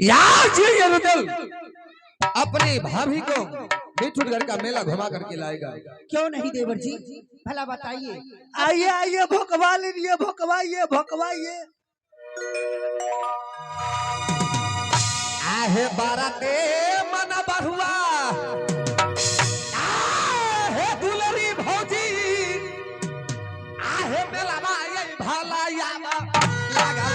यार जी ये रुदल अपनी भाभी को मिठुनगढ़ का मेला घुमा करके लाएगा। क्यों नहीं देवर जी, भला बताइए। आइए आइए भोकवा लीजिए, भोकवाइए भोकवाइए। आहे बाराते मन बढ़ुआ आहे दुलरी भौजी आहे मेला माये भला यामा लगा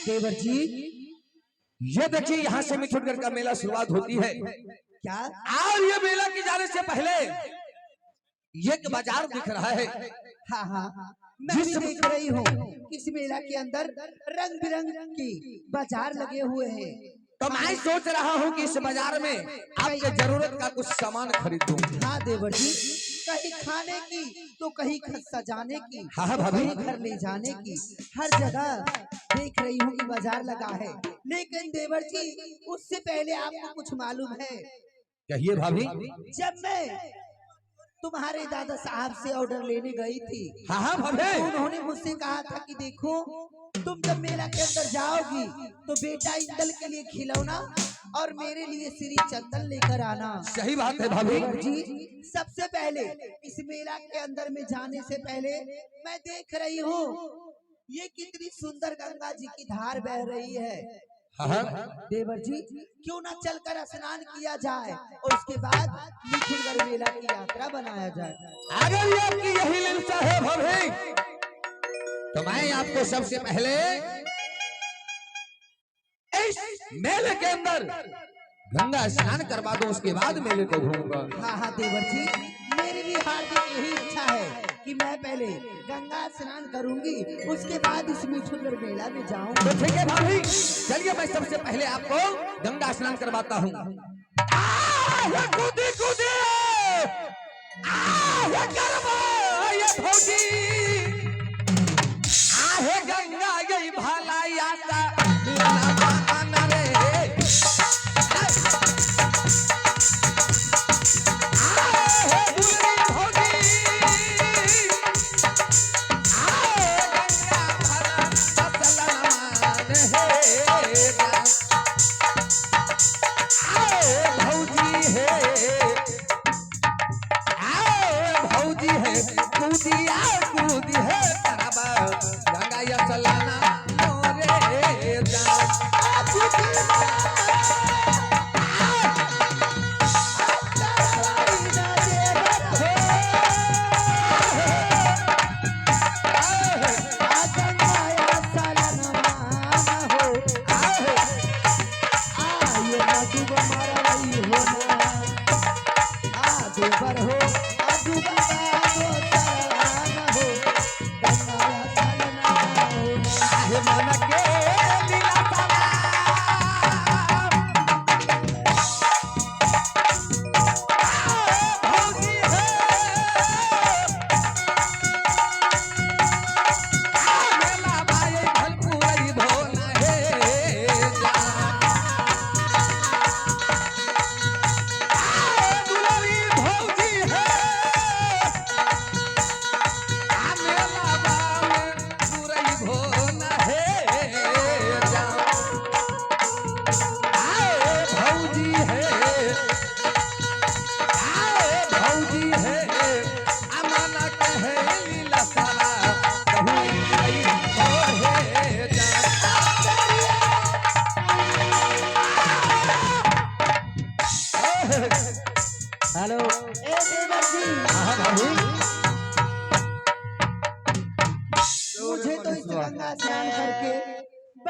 देवर जी। ये देखिए यहाँ से मिठुनगढ़ का मेला शुरुआत होती है। क्या? और ये मेला की जाने से पहले ये बाजार दिख रहा है। हाँ हाँ, मैं भी देख रही हूँ। इस मेला के अंदर रंग बिरंग की बाजार लगे हुए हैं। तो मैं सोच रहा हूँ कि इस बाजार में आपके जरूरत का कुछ सामान खरीदूं। हाँ देवर जी, कहीं खाने की तो कहीं सजाने की, हाँ भाभी, घर ले जाने की, हर जगह देख रही हूँ कि बाजार लगा है। लेकिन देवर जी, उससे पहले आपको कुछ मालूम है? कहिए भाभी। जब मैं तुम्हारे दादा साहब से ऑर्डर लेने गई थी, हाँ भाभी, उन्होंने मुझसे कहा था कि देखो, तुम जब मेला के अंदर जाओगी तो बेटा इंदल के लिए खिलौना और मेरे लिए श्री चंदन लेकर आना। सही बात है भाभी जी। सबसे पहले इस मेला के अंदर में जाने से पहले मैं देख रही हूँ ये कितनी सुंदर गंगा जी की धार बह रही है। हाँ। देवर जी, क्यों ना चलकर स्नान किया जाए और उसके बाद मिठुनगढ़ मेला की यात्रा बनाया जाए। अगर ये आपकी यही लिलसा है भाभी, तो मैं आपको सबसे पहले इस मेले के अंदर गंगा स्नान करवा दूं, उसके बाद मेले को घूमूंगा। हाँ हाँ देवर जी, मेरी भी हार्दिक यही इच्छा है कि मैं पहले गंगा स्नान करूंगी, उसके बाद इस मिठुनगढ़ मेला में जाऊंगी। तो ठीक है भाभी, चलिए मैं सबसे पहले आपको गंगा स्नान करवाता हूँ। कूदी कूदी भौजी आहे गंगा गई भला याता कूदी है गंगा या चलाना मोरे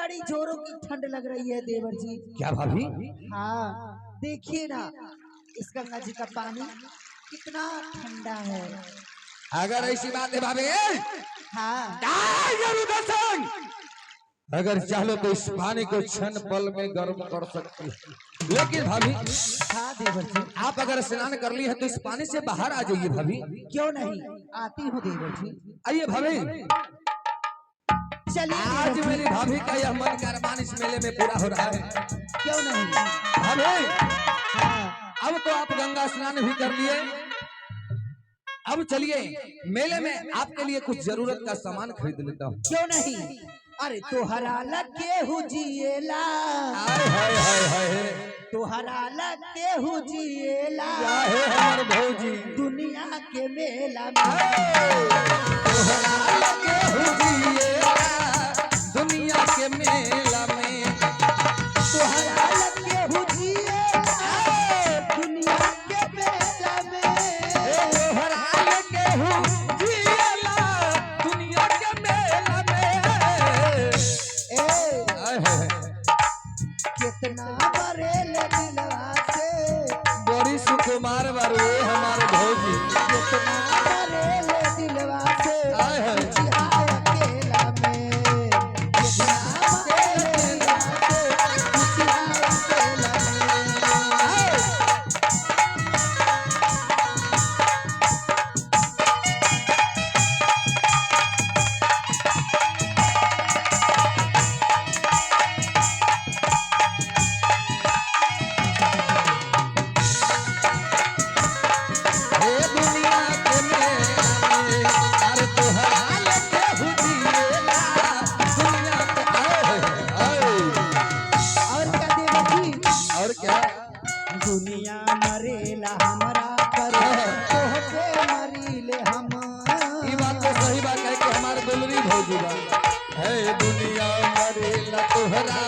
बड़ी जोरों की ठंड लग रही है देवर जी। क्या भाभी? हाँ देखिए ना, इस गंगा जी का पानी कितना ठंडा है। अगर ऐसी बात है भाभी, हाँ अगर चाहो तो इस पानी को क्षण पल में गर्म कर सकती है। लेकिन भाभी, हाँ देवर जी। आप अगर स्नान कर ली है तो इस पानी से बाहर आ जाइए भाभी। क्यों नहीं, आती हूँ देवर जी। आइए भाभी। चलिए आज देवर जी। मेरी भाभी का यह मन का अरमान इस मेले में पूरा हो रहा है। क्यों नहीं। भाभी, हाँ अब तो आप गंगा स्नान भी कर लिए, अब चलिए मेले में आपके लिए कुछ जरूरत का सामान खरीद लेता हूँ। क्यों नहीं। अरे तोहरा लगे हुजिएला, हाय हाय हाय हाय, तोहरा लगे हुजिएला, क्या है हमारे भौजी? दुनिया के मेला में। तोहरा लगे हुजिएला, दुनिया के मेला में। तोहरा लगे हुजिएला, दुनिया के मेला में। तोहरा लगे हुजिएला, दुनिया के मेला में। हाय हाय, कितना बरेल दिलवा से, बड़ी सुकुमार बारू हमारे भौजी। कितना बरेल दिलवा से, हाय हाय, चिहाय अकेला में। कितना बरेल दिलवा से, चिहाय अकेला में। हे दुनिया के मेला में, अरे तोहरा लगे हुजिएला, दुनिया के। हाय हाय, और क्या देवर जी। और क्या? दुनिया मरेला हमारा पर, तोह पे मरीले हम। ये बात तो सही बात है कि हमारे दुलरी भौजी बा है। दुनिया मरेला तोहरा,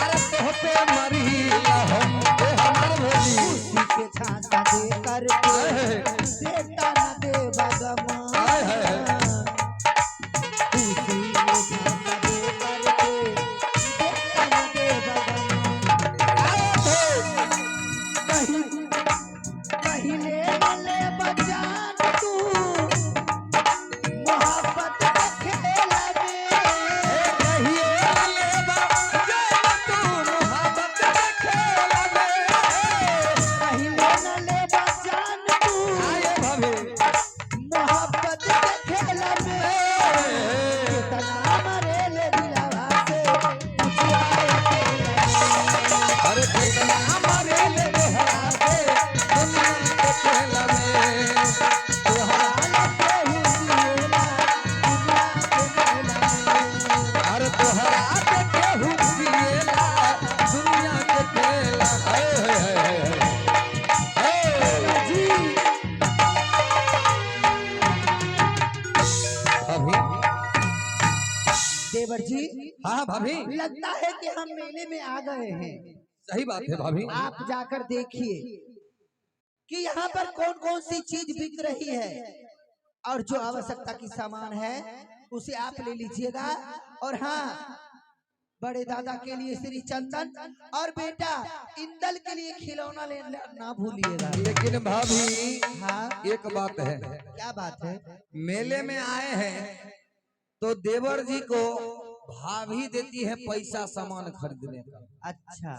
अरे तोह पे मरीला हम, हे हमारे भौजी। खुशी के झांसा दे करके, देता न दे बगम। हाय हाय, खुशी के झांसा दे करके, देता न दे बगम। कहीं कहीं ले ले बजान तू, मोहब्बत के खेला में। कहिए ले बा जान तू मोहब्बत के खेला में। कहीं ले ले बजान तू, आए भाभी, मोहब्बत के खेला में। कितना मरेल दिलवा से, चिहाय अकेला में। अरे कितना हमारे ले तोहरा से, दुनिया के खेला में। तोहरा लगे हुजिएला, दुनिया के मेला में। अरे तोहरा लगे हुजिएला, दुनिया के खेला। हाय हाय हाय हाय, जी भाभी। देवर जी, हाँ भाभी, लगता है कि हम मेले में आ गए हैं। सही बात है भाभी। आप जाकर देखिए कि यहाँ पर कौन कौन सी चीज बिक रही है, और जो आवश्यकता की सामान है उसे आप ले लीजिएगा। और हाँ, बड़े दादा के लिए श्री चंदन, और बेटा इंदल के लिए खिलौना लेना ना भूलिएगा। लेकिन भाभी, हाँ एक बात है, क्या बात है। मेले में आए हैं तो देवर जी को भाभी देती है पैसा सामान खरीदने का। अच्छा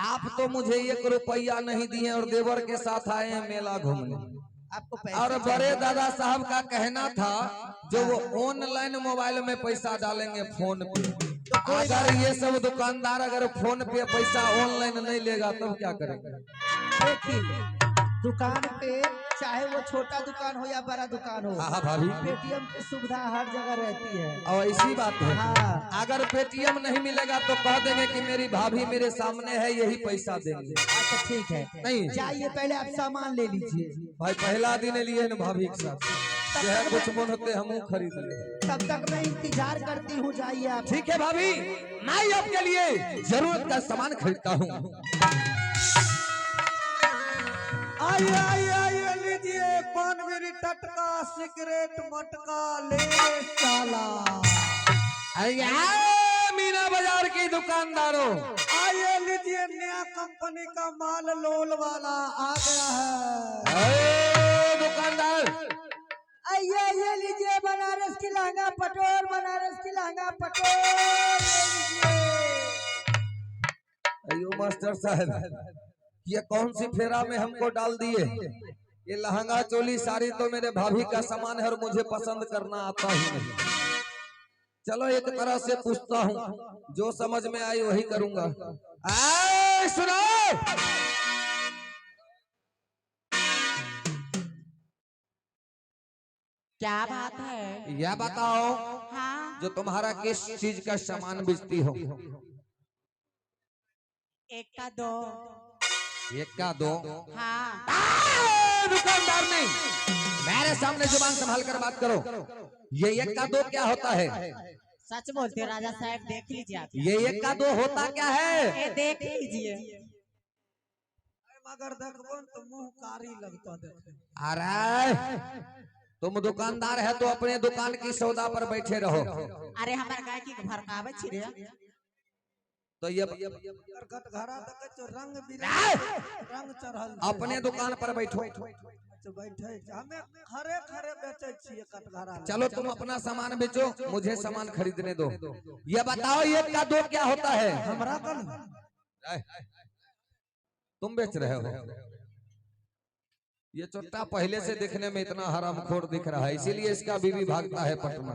आप तो मुझे 1 रुपया नहीं दिए और देवर के साथ आए हैं मेला घूमने। आपको और पैसे बड़े चाहिए? दादा साहब का कहना था जो वो ऑनलाइन मोबाइल में पैसा डालेंगे फोन पे। तो अगर ये सब दुकानदार अगर फोन पे पैसा ऑनलाइन नहीं लेगा तब क्या करेंगे? देखिए, दुकान पे चाहे वो छोटा दुकान हो या बड़ा दुकान हो, हाँ भाभी, पेटीएम की सुविधा हर जगह रहती है। और ऐसी बात है, हाँ अगर पेटीएम नहीं मिलेगा तो कह देंगे कि मेरी भाभी मेरे सामने है, यही पैसा देंगे। अच्छा ठीक है, नहीं जाइए पहले आप सामान ले लीजिए। भाई, पहला दिन लिए न भाभी के साथ, जो है कुछ मन होते हम खरीद ले। तब तक मैं इंतजार करती हूँ, जाइए आप। ठीक है भाभी, मैं आपके लिए जरूरत का सामान खरीदता हूँ। आइए आइए आइए, लीजिए पान बीड़ी टटका, सिगरेट मटका ले साला। अरे मीना बाजार की दुकानदारों, आइए लीजिए नया कंपनी का माल लोल वाला आ गया है। दुकानदार आइए आइए लीजिए बनारस की लहंगा पटोर, बनारस की लहंगा पटोर ले लीजिए। अयो मास्टर साहब, ये कौन सी फेरा में हमको डाल दिए। ये लहंगा चोली साड़ी तो मेरे भाभी का सामान है और मुझे पसंद करना आता ही नहीं। चलो एक तरह से पूछता हूँ, जो समझ में आई वही करूंगा। सुनो, क्या बात है? यह बताओ, हाँ, जो तुम्हारा किस चीज का सामान बेचती हो? एक का दो। एक का दो? हाँ, दुकानदार नहीं, मेरे सामने जुबान संभाल कर बात करो। ये एक का दो क्या होता है? सच बोलते हो राजा साहब, देख लीजिए आप। ये एक का दो होता क्या है? ये देख लीजिए। मगर देखो तो मुंह कारी लगता देखे। अरे तुम दुकानदार है तो अपने दुकान की सौदा पर बैठे रहो। अरे हमारे गाय की भड़कावे छी रे। तो ये करकट घरा देखे तो रंग बिरंग रंग चढ़ल। अपने दुकान पर बैठो। बैठे हमें खरे खरे बेचे छिए कटघरा। चलो तुम अपना सामान बेचो, मुझे सामान खरीदने दो। ये बताओ एक का दो क्या होता है? हमरा कल तुम बेच रहे हो। ये चोट्टा पहले से देखने में इतना हरामखोर दिख रहा है, इसीलिए इसका बीवी भागता है पटना।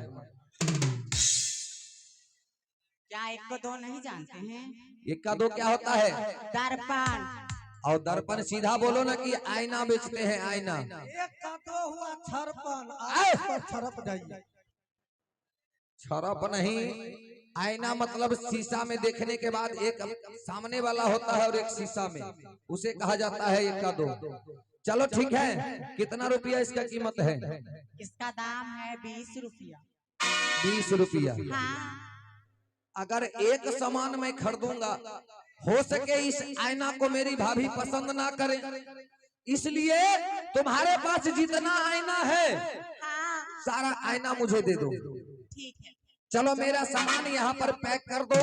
क्या एक को दो नहीं जानते हैं? एक का दो क्या होता है? दर्पण। और दर्पण सीधा बोलो ना कि आईना बेचते हैं, आईना। एक का दो हुआ छरपन, आज पर छरप जाइए। छरप नहीं, आईना मतलब शीशा में देखने के बाद एक सामने वाला होता है और एक शीशा में, उसे कहा जाता है एक का दो। चलो ठीक है, कितना रुपया इसका कीमत है? इसका दाम है 20 रुपया। 20 रुपया। हाँ, अगर एक सामान मैं खरीदूंगा, हो सके इस आईना को मेरी भाभी पसंद ना करे, इसलिए तुम्हारे पास जितना आईना है हाँ, सारा आईना मुझे दे दो। ठीक है। चलो मेरा सामान यहाँ पर पैक कर दो।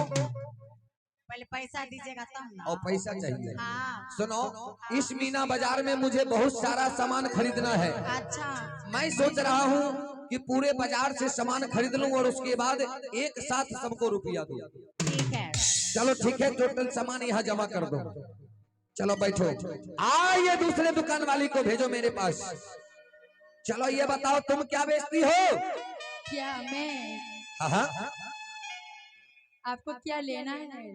पहले पैसा दीजिएगा तब ना। और पैसा चाहिए? हाँ। सुनो, इस मीना बाजार में मुझे बहुत सारा सामान खरीदना है। अच्छा, मैं सोच रहा हूँ कि पूरे बाजार से सामान खरीद लूं और उसके बाद एक साथ सबको रुपया दूं। ठीक है। चलो ठीक है, टोटल सामान यहाँ जमा कर दो। चलो बैठो। ये दूसरे दुकान वाली को भेजो मेरे पास। चलो ये बताओ तुम क्या बेचती हो? क्या मैं? हाँ, आपको क्या लेना है?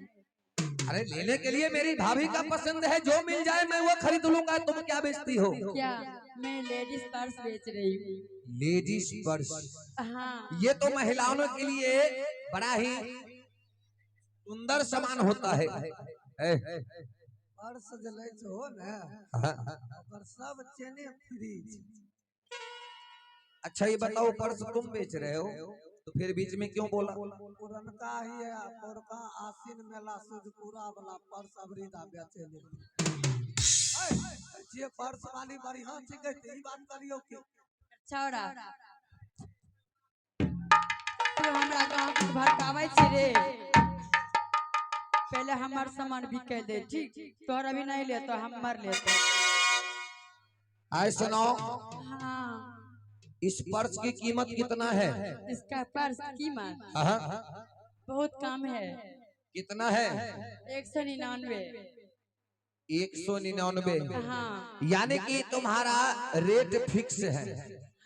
अरे लेने के लिए मेरी भाभी का पसंद है, जो मिल जाए मैं वो खरीद लूंगा। तुम क्या बेचती हो? क्या मैं लेडीज पर्स बेच रही हूँ। Ladies purse? हाँ, ये तो महिलाओं के लिए बड़ा ही सुंदर सामान होता है। पर्स जले हो ना, पर सब चेने फ्री। अच्छा ये बताओ, पर्स तुम बेच रहे हो तो फिर बीच में क्यों बोला? पुरनका ही है, पुरका आसिन मेला सुजपुरा वाला पर्स अबरीदा बेचे ले। ये पर्स वाली बढ़िया ठीक है, ई बात करियो के छौड़ा तू हमरा गांव के भड़कावे छी रे। पहले हमार सामान बिके दे, ठीक? तोहर अभी नहीं लेतो, हम मर लेते। आए सुनो, हाँ, इस पर्स की कीमत कितना है? इसका पर्स कीमत हाँ, बहुत कम है। कितना है? 199। 199? हाँ यानी कि तुम्हारा रेट फिक्स है,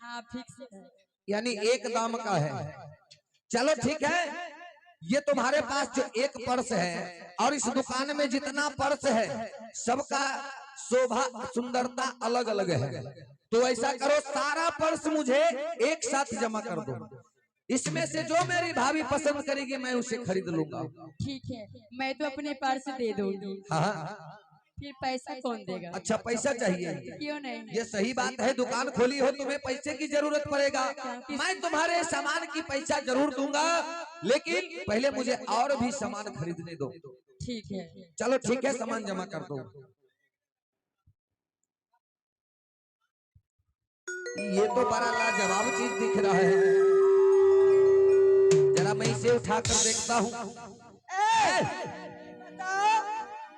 हाँ, फिक्स है। यानी एक दाम का है। चलो ठीक है, ये तुम्हारे पास जो एक पर्स है और इस दुकान में जितना पर्स है सबका शोभा सुंदरता अलग अलग है। तो ऐसा करो, सारा पर्स मुझे एक साथ जमा कर दो। इसमें से जो मेरी भाभी पसंद करेगी मैं उसे खरीद लूंगा। ठीक है, मैं तो अपने पर्स दे दूंगी। हाँ, फिर पैसा कौन देगा? अच्छा पैसा चाहिए? क्यों नहीं? ये सही बात है, दुकान खोली हो तुम्हें पैसे की जरूरत पड़ेगा। मैं तुम्हारे सामान की पैसा जरूर दूंगा, लेकिन पहले मुझे और भी सामान खरीदने दो। ठीक है। चलो ठीक है, सामान जमा कर दो। ये तो बड़ा लाजवाब चीज दिख रहा है। जरा मैं इसे उठा कर देखता हूँ। बताओ,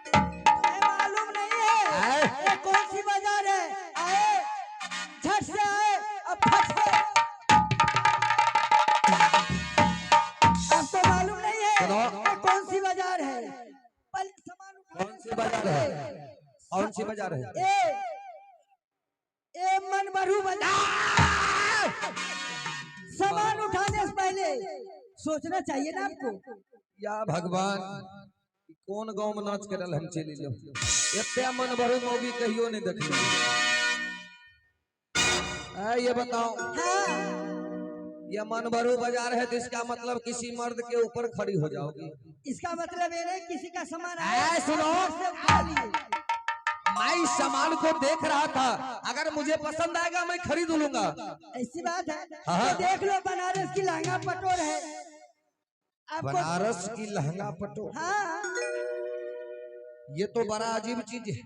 तुम्हें मालूम नहीं है ये कौन सी बाजार है? आए, झट से आए, अब फट से। आपको मालूम नहीं है सुनो। ये कौन सी बाजार है? पहले सामान उठाओ। कौन सी बाजार है? कौन सी बाजार है? ए मनभरू बाजार। सामान उठाने से पहले सोचना चाहिए ना आपको। या भगवान, कौन गांव में नाच कर हम चली लो, इतना मन भरो मूवी कहियो नहीं देखी। ये बताओ, हाँ, ये मन भरू बाजार है तो इसका मतलब किसी मर्द के ऊपर खड़ी हो जाओगी। इसका मतलब ये नहीं किसी का सामान सुनो, से उठा लिए। मैं इस सामान को देख रहा था, अगर मुझे पसंद आएगा मैं खरीद लूंगा। ऐसी बात है हाँ। तो देख लो, बनारस की लहंगा पटोर है आपको। बनारस की लहंगा पटोर, हाँ, ये तो बड़ा अजीब चीज है।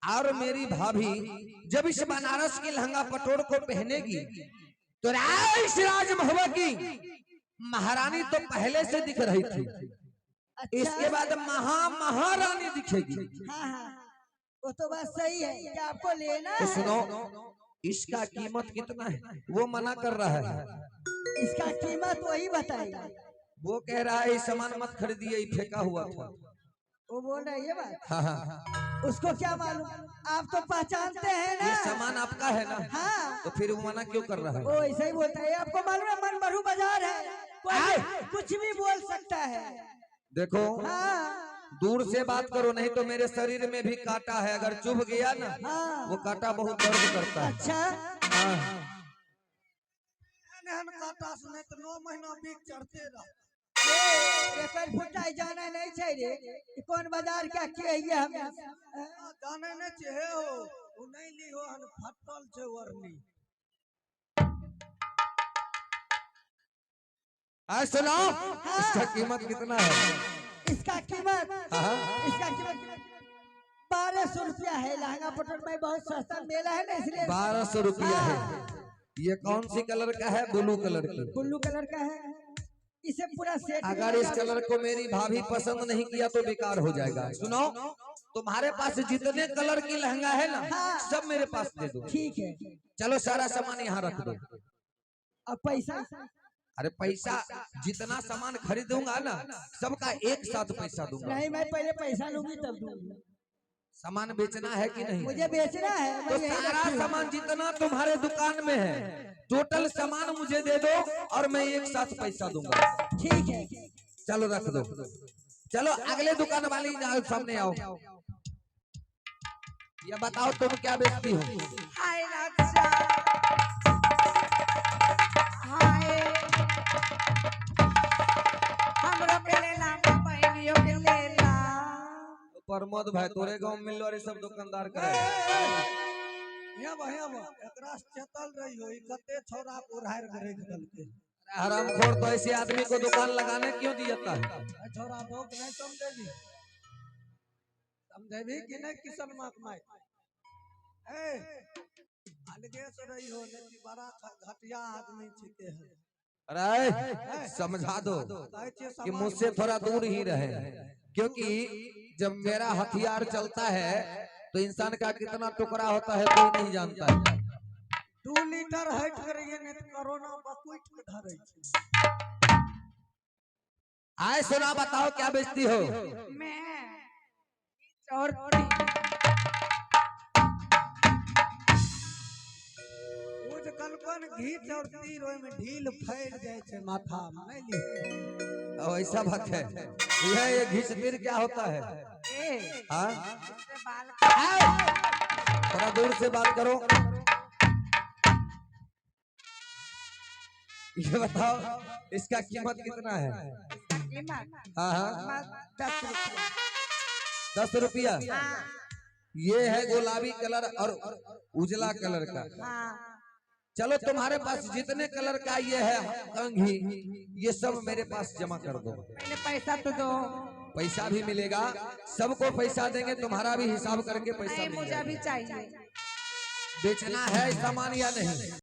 और मेरी भाभी जब इस बनारस की लहंगा पटोर को पहनेगी तो राजमहल की महारानी तो पहले से दिख रही थी, अच्छा। इसके बाद महारानी दिखेगी। हाँ हाँ, वो तो बात सही है कि आपको लेना तो है। सुनो, इसका कीमत कितना है? वो मना कर रहा है। इसका कीमत वही बताएगा। वो कह रहा है ये सामान मत खरीदिए, ये फेंका हुआ था। वो बोल रहा है ये बात। हाँ हाँ, उसको क्या मालूम, आप तो पहचानते हैं ना। ये सामान आपका है ना, हाँ, तो फिर वो मना क्यों कर रहा है? वो ऐसा ही बोलता है। आपको मालूम है मनभरू बाजार है, कोई कुछ भी बोल सकता है। देखो, हाँ दूर से बात करो, नहीं तो मेरे शरीर में भी कांटा है, अगर चुभ गया ना हाँ। वो कांटा बहुत दर्द करता है। अच्छा, हाँ। एहन काटा सुने तो 9 महीना बीत चढ़ते रह। ये कल फुटाई जाना नहीं चाहिए कि कौन बाजार क्या किया है हमें। जाने ने चाहे हो वो नहीं ली हो, हन फटल छे वरनी। सुनो, इसका कीमत कितना है? इसका कीमत, हाँ। इसका कीमत 1200 रुपया है। लहंगा पटोर में बहुत सस्ता मेला है ना, इसलिए 1200 रुपया है। ये कौन सी कलर का है? ब्लू कलर की। ब्लू कलर का है। इसे पूरा सेट। अगर इस कलर को मेरी भाभी पसंद नहीं किया तो बेकार हो जाएगा। सुनो, तुम्हारे पास जितने कलर की लहंगा है ना, सब मेरे पास दे दो। ठीक है, चलो सारा सामान यहाँ रख दो। अब पैसा? अरे पैसा, जितना सामान खरीदूंगा ना सबका एक साथ पैसा दूंगा। नहीं, मैं पहले पैसा लूंगी तब दूंगी। सामान बेचना है कि नहीं? मुझे बेचना है। तो मैं यही सारा रखी हूँ। सामान जितना तुम्हारे दुकान में है टोटल सामान मुझे दे दो और मैं एक साथ पैसा दूंगा। ठीक है, चलो रख दो। चलो अगले दुकान वाली जाओ, सामने आओ। ये बताओ तुम क्या बेचती हो? हाय लक्षा, हाय हमरो के लेला, बहनियों के लेला। प्रमोद भाई, तोरे गांव में मिल रहे सब दुकानदार करे। या भैया एकरा से चतल रही हो, ई कते छोरा पुरहार करे गल के। हरामखोर, तो ऐसे आदमी को दुकान लगाने क्यों दिया जाता है? ए छोरा भोग नहीं समझेगी, समझेगी कि नहीं किशन माक माई। ए अलगे से रही हो, नहीं बड़ा घटिया आदमी छिके है। अरे समझा दो कि मुझसे थोड़ा दूर ही रहे, क्योंकि जब मेरा हथियार चलता है तो इंसान का कितना टुकड़ा होता है कोई नहीं जानता है। 2 लीटर हट करिए नहीं तो कोरोना बकुट के धरे छी। आए सुना, बताओ क्या बेचती हो? मैं चौरती उज कलपन घी चढ़ती रोय में ढील फैल जाए छे माथा में, नहीं ली। ऐसा बात है। ये घिसतीर क्या होता है? हाँ, इससे बाल थोड़ा दूर से बात करो। ये बताओ इसका कीमत कितना है? कीमत हाँ हाँ, 10 रुपया। 10 रुपया। हाँ ये है गुलाबी कलर और उजला कलर का। हाँ, चलो तुम्हारे पास जितने कलर का ये है कंघी, ये सब मेरे पास जमा कर दो। पहले पैसा तो दो। पैसा भी मिलेगा, सबको पैसा देंगे, तुम्हारा भी हिसाब करके पैसा नहीं, मुझे मिलेगा। भी चाहिए। बेचना है सामान या नहीं?